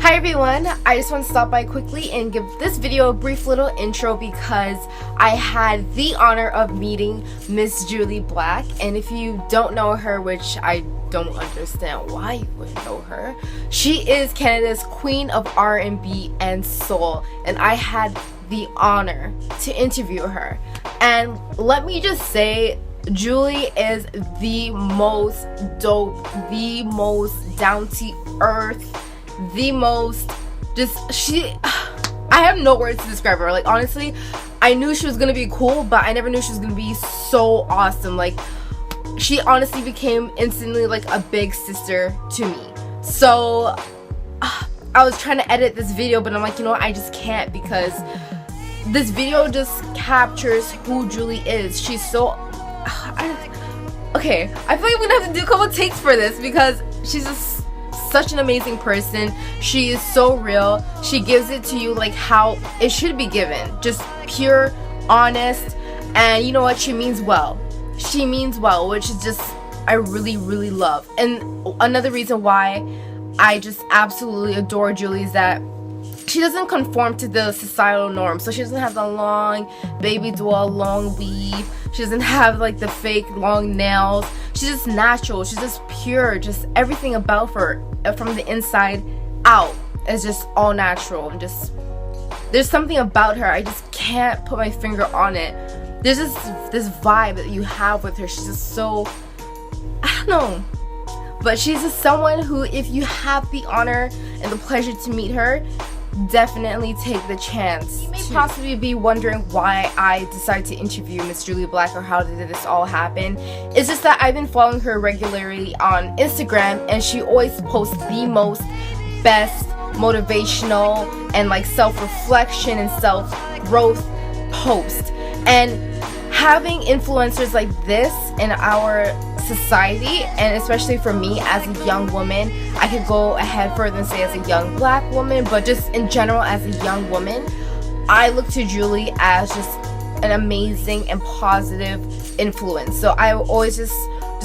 Hi everyone, I just want to stop by quickly and give this video a brief little intro because I had the honor of meeting Miss Jully Black, and if you don't know her, which I don't understand why you would know her, she is Canada's queen of R&B and soul, and I had the honor to interview her. And let me just say, Jully is the most dope, the most down to earth, the most I have no words to describe her. Like, honestly, I knew she was gonna be cool, but I never knew she was gonna be so awesome. Like, she honestly became instantly like a big sister to me. So I was trying to edit this video, but I'm like, you know what, I just can't, because this video just captures who Jully is. She's so okay, I feel like I'm gonna have to do a couple takes for this because she's just such an amazing person. She is so real. She gives it to you like how it should be given, just pure, honest, and you know what, she means well. She means well, which is just I really love. And another reason why I just absolutely adore Jully is that she doesn't conform to the societal norm. So she doesn't have the long baby doll, long weave. She doesn't have like the fake long nails. She's just natural. She's just pure. Just everything about her from the inside out is just all natural. And just there's something about her, I just can't put my finger on it. There's just this vibe that you have with her. She's just so, I don't know. But she's just someone who, if you have the honor and the pleasure to meet her, definitely take the chance. You may possibly be wondering why I decided to interview Miss Jully Black, or how did this all happen. It's just that I've been following her regularly on Instagram, and she always posts the most best motivational and like self-reflection and self-growth posts. And having influencers like this in our society, and especially for me as a young woman, I could go ahead further and say as a young black woman, but just in general as a young woman, I look to Jully as just an amazing and positive influence. So I always just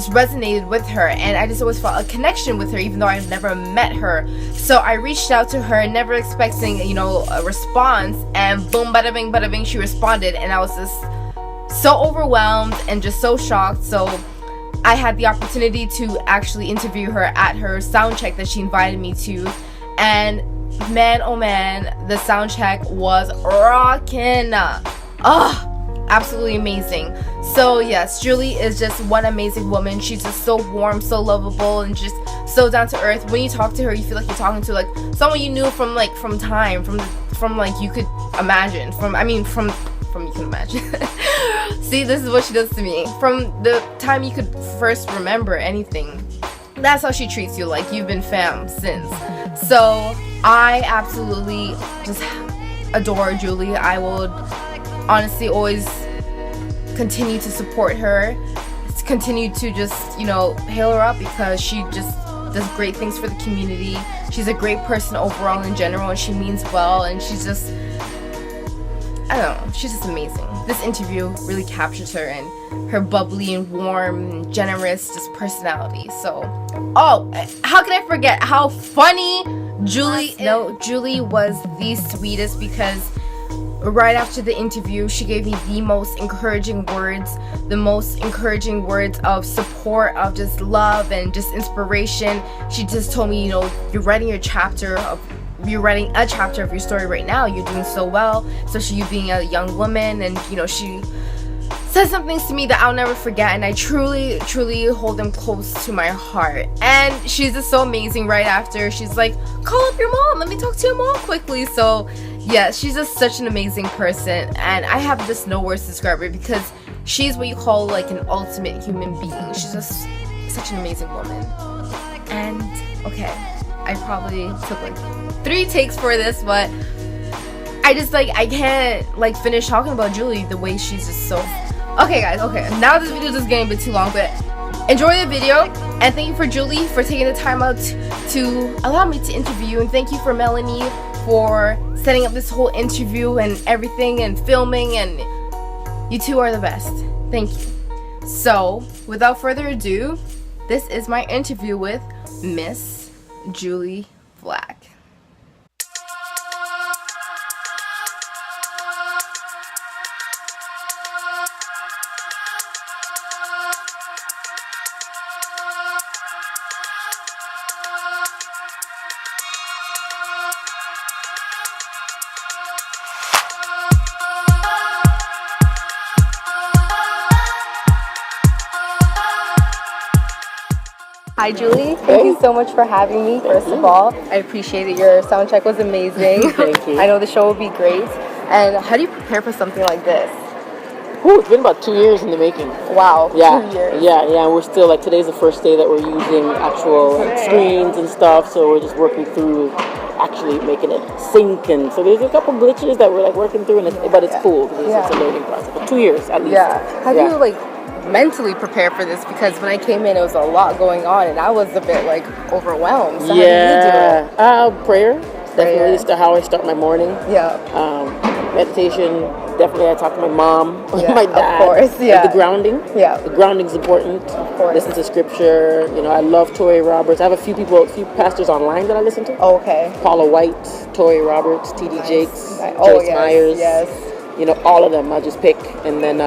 resonated with her, and I just always felt a connection with her even though I've never met her. So I reached out to her, never expecting, you know, a response, and boom, bada bing, she responded, and I was just so overwhelmed and just so shocked. So I had the opportunity to actually interview her at her sound check that she invited me to, and man, oh man, the sound check was rockin'. Absolutely amazing. So yes, Jully is just one amazing woman. She's just so warm, so lovable, and just so down to earth. When you talk to her, you feel like you're talking to like someone you knew from like you could imagine, from you can imagine. See, this is what she does to me. From the time you could first remember anything, that's how she treats you, like you've been fam since. So I absolutely just adore Jully. I would honestly always continue to support her, continue to just, you know, hail her up, because she just does great things for the community. She's a great person overall in general, and she means well, and she's just, I don't know, she's just amazing. This interview really captures her and her bubbly and warm and generous just personality. So, oh, how can I forget how funny Jully is? No, Jully was the sweetest, because right after the interview, she gave me the most encouraging words of support, of just love and just inspiration. She just told me, you know, you're writing a chapter of your story right now. You're doing so well, especially you being a young woman. And you know, she said some things to me that I'll never forget, and I truly hold them close to my heart. And she's just so amazing. Right after, she's like, call up your mom, let me talk to your mom quickly. So yeah, she's just such an amazing person, and I have just no words to describe her, because she's what you call like an ultimate human being. She's just such an amazing woman. And okay, I probably took like 3 takes for this, but I just I can't like finish talking about Jully the way she's just so. Okay guys, okay, now this video is just getting a bit too long, but enjoy the video, and thank you for Jully for taking the time out to allow me to interview you, and thank you for Melanie for setting up this whole interview and everything and filming, and you two are the best. Thank you. So without further ado, this is my interview with Miss Jully Black. Hi, Julie. Thank you so much for having me, first of all. I appreciate it. Your sound check was amazing. Thank you. I know the show will be great. And how do you prepare for something like this? Ooh, it's been about 2 years in the making. Wow, Yeah, 2 years. yeah. We're still, like, today's the first day that we're using actual screens and stuff, so we're just working through actually making it sync. And so there's a couple glitches that we're, like, working through, but it's cool because it's a learning process. But 2 years at least. Yeah. How do you, like, mentally prepare for this? Because when I came in, it was a lot going on, and I was a bit, like, overwhelmed. So how do you do it? Prayer. Definitely how I start my morning. Yeah. Meditation. Definitely, I talk to my mom, my dad. Of course, yeah. Like the grounding. Yeah. The grounding's important. Of course. Listen to scripture. You know, I love Tori Roberts. I have a few pastors online that I listen to. Oh, okay. Paula White, Tori Roberts, T.D. Jakes, Oh, Joyce Myers. Yes. You know, all of them. I just pick and then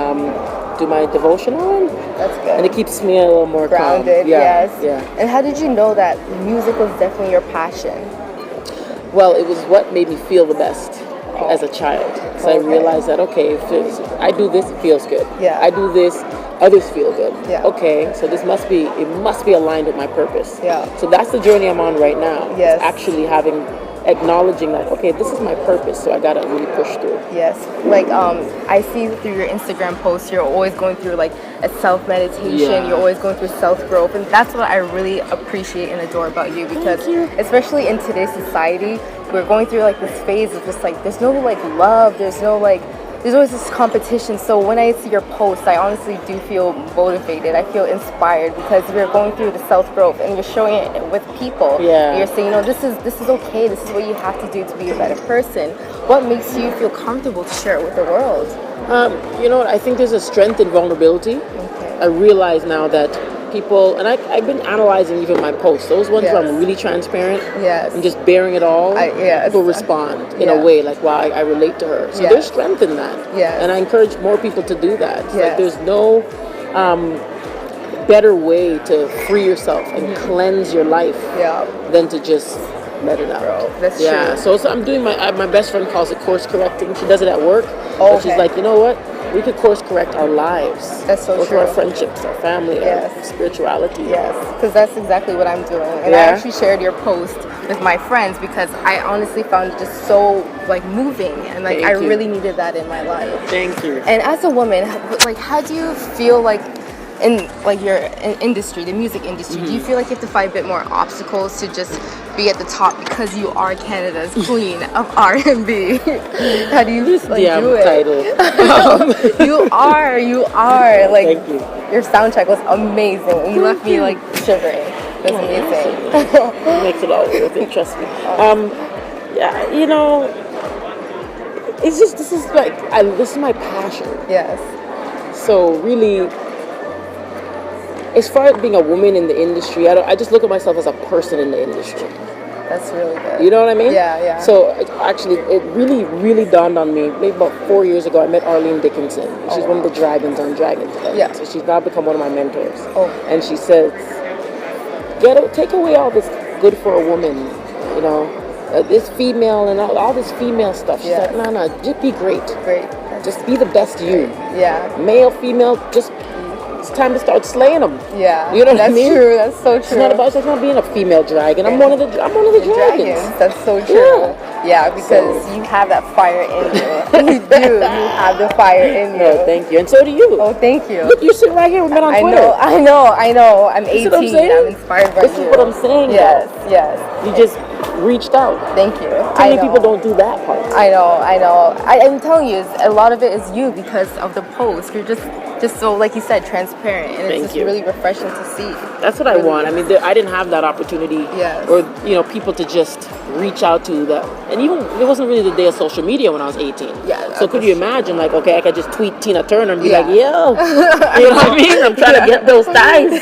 do my devotional. That's good. And it keeps me a little more grounded. calm. Yes. Yeah. And how did you know that music was definitely your passion? Well, it was what made me feel the best as a child. So I realized that, okay, if I do this, it feels good. Yeah. I do this, others feel good. Yeah. Okay, so it must be aligned with my purpose. Yeah. So that's the journey I'm on right now. Yes. Actually acknowledging that, okay, this is my purpose, so I gotta really push through. Yes. Like, I see through your Instagram posts, you're always going through, like, a self-meditation. Yeah. You're always going through self-growth. And that's what I really appreciate and adore about you. Because especially in today's society, we're going through, like, this phase of just, like, there's no, like, love. There's no, like, there's always this competition. So when I see your posts, I honestly do feel motivated. I feel inspired because we're going through the self-growth and you're showing it with people. Yeah. And you're saying, you know, this is okay. This is what you have to do to be a better person. What makes you feel comfortable to share it with the world? You know what? I think there's a strength in vulnerability. Okay. I realize now that people, and I've been analyzing even my posts, those ones where I'm really transparent and just bearing it all, people respond in a way like, wow, I relate to her. So there's strength in that. And I encourage more people to do that. Like, there's no better way to free yourself and cleanse your life than to just let it out. That's true. So I'm doing my best friend calls it course correcting. She does it at work. But she's like, you know what? We could course correct our lives. That's so true. Our friendships, our family, our spirituality. Yes, because that's exactly what I'm doing. And I actually shared your post with my friends because I honestly found it just so, like, moving. And, like, I really needed that in my life. Thank you. And as a woman, like, how do you feel like in, like, your industry, the music industry, do you feel like you have to fight a bit more obstacles to just be at the top because you are Canada's queen of R&B? How do you do it? Title. You are. Like, thank you. Your sound check was amazing. You left me, like, shivering. It was amazing. It makes it all worth it, trust me. Yeah, you know, it's just, this is my passion. Yes. So really, as far as being a woman in the industry, I just look at myself as a person in the industry. That's really good. You know what I mean? Yeah. So actually, it really, really dawned on me. Maybe about 4 years ago, I met Arlene Dickinson. She's one of the dragons on Dragons. Yeah. So she's now become one of my mentors. Oh. And she says, take away all this good for a woman, you know, this female and all this female stuff. She's like, no, just be great. Just be the best you. Yeah. Male, female, just... It's time to start slaying them. Yeah, you know what I mean? That's true. That's so true. It's not being a female dragon. I'm one of the dragons. That's so true. Yeah, because you have that fire in you. You do. You have the fire in you. No, thank you, and so do you. Oh, thank you. Look, you sit right here with me on Twitter. I know. I'm 18. I'm inspired by you. This is what I'm saying. Yes. You just reached out. Thank you. Too many people don't do that part. I know. I'm telling you, a lot of it is you because of the post. You're just so, like you said, transparent, and it's just really refreshing to see. That's what I want. I mean, I didn't have that opportunity, or people to just reach out to that. And even it wasn't really the day of social media when I was 18. Yeah. So could you imagine, like, okay, I could just tweet Tina Turner and be like, yo, you know what I mean? I'm trying to get those thighs.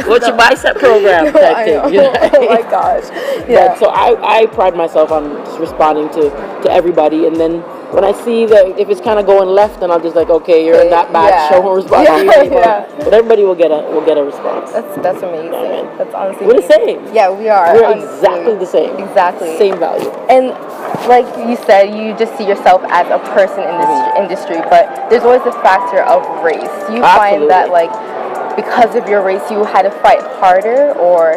What's your bicep program? Type thing, you know? Oh my gosh. Yeah. But, so I pride myself on just responding to everybody, and then when I see that if it's kind of going left, then I'll just like, okay, you're in that batch, show more response. But everybody will get a response. That's amazing. That's honestly we're the same. Yeah, we are. We're exactly the same. Exactly. Same value. And like you said, you just see yourself as a person in this industry, but there's always the factor of race. You find that like because of your race you had to fight harder, or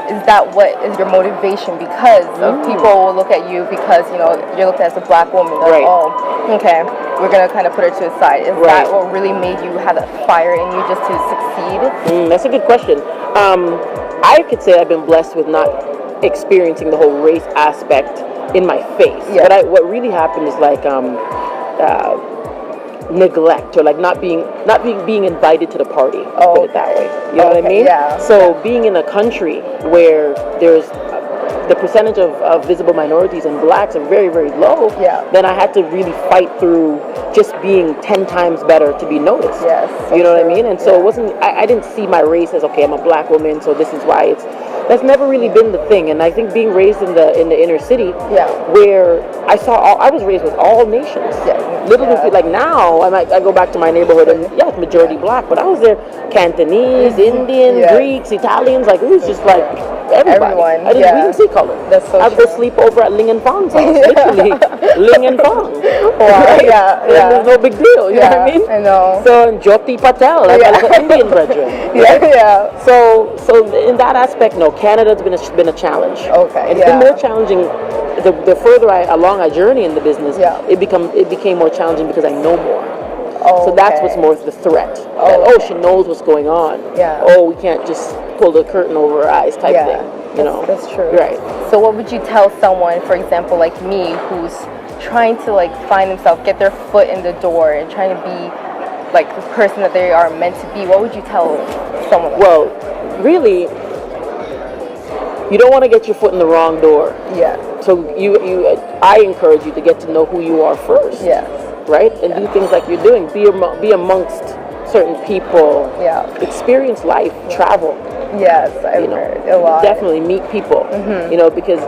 is that what is your motivation because of people will look at you because, you know, you're looked at as a black woman, like, oh, okay, we're going to kind of put her to the side. Is that what really made you have that fire in you just to succeed? That's a good question. I could say I've been blessed with not experiencing the whole race aspect in my face. Yeah. But what really happened is like neglect, or like not being invited to the party. Put it that way. You know what I mean? Yeah. So being in a country where there's the percentage of visible minorities and blacks are very, very low, then I had to really fight through just being 10 times better to be noticed. Yes. You know what I mean? And so it wasn't, I didn't see my race as, okay, I'm a black woman, so this is why that's never really been the thing. And I think being raised in the inner city, where I was raised with all nations. Literally, like now, I go back to my neighborhood and it's majority black, but I was there Cantonese, Indian, Greeks, Italians, like it was just like everybody. We didn't see color. That's so I would go sleep over at Ling and Fong's house, literally. Ling and Fong. Right? There's no big deal, you know what I mean? I know. So, and Jyoti Patel, like an Indian brethren. Right? So in that aspect, no, Canada's been a challenge. Okay. And it's been more challenging. The further along I journey in the business, it became more challenging because I know more. So that's what's more the threat. That, she knows what's going on. We can't just pull the curtain over her eyes type thing. You know, that's true. Right. So what would you tell someone, for example, like me, who's trying to like find themselves, get their foot in the door, and trying to be like the person that they are meant to be? What would you tell someone? Well, really, you don't want to get your foot in the wrong door. So I encourage you to get to know who you are first. Right? And do things like you're doing. Be amongst certain people. Experience life. Travel. Yes, I've heard a lot. Definitely meet people. You know, because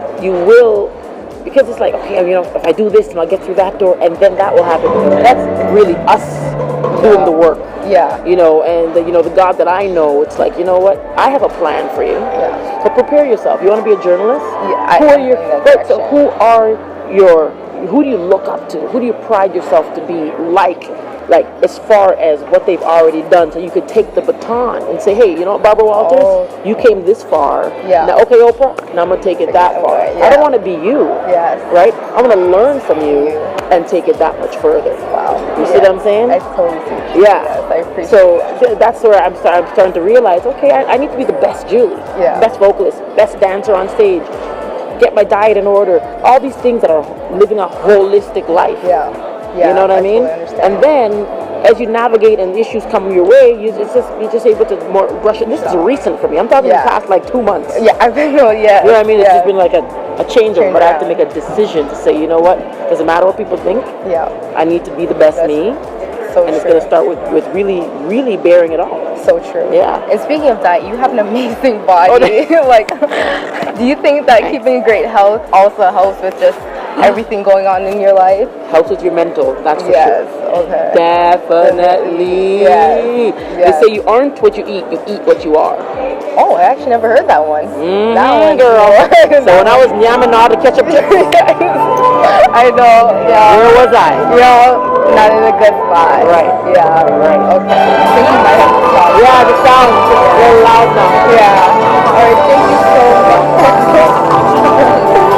it's like, okay, you know, if I do this, then I'll get through that door, and then that will happen. That's really us doing the work. You know, and the God that I know, it's like, you know what? I have a plan for you. So prepare yourself. You want to be a journalist? Who do you look up to? Who do you pride yourself to be like as far as what they've already done, so you could take the baton and say, hey, you know what, Barbara Walters, you came this far. Now, okay, Oprah, now I'm going to take it that far. I don't want to be you. Right? I'm going to learn from you and take it that much further. You see what I'm saying? I totally see. I appreciate that. That's where I'm starting to realize, okay, I need to be the best Jully, best vocalist, best dancer on stage, get my diet in order, all these things that are living a holistic life. You know what I mean? Totally and then as you navigate and issues come your way, you're just able to more brush it. This is recent for me. I'm talking the past like 2 months. I feel, You know what I mean? It's just been like a changeover, but I have to make a decision to say, you know what? Doesn't matter what people think. I need to be the best me. So and it's going to start with really, really bearing it all. So true. Yeah. And speaking of that, you have an amazing body. Like, do you think that keeping great health also helps with just everything going on in your life? Helps with your mental, that's for sure. Yes, okay. Definitely. Yes. They say you aren't what you eat what you are. Oh, I actually never heard that one. That one, girl. So when I was yamming all the ketchup chips. I know, Where was I? Not in a good spot. Right. Right. Okay. I think you might have to stop. The sound is a little loud now. Alright, thank you so much.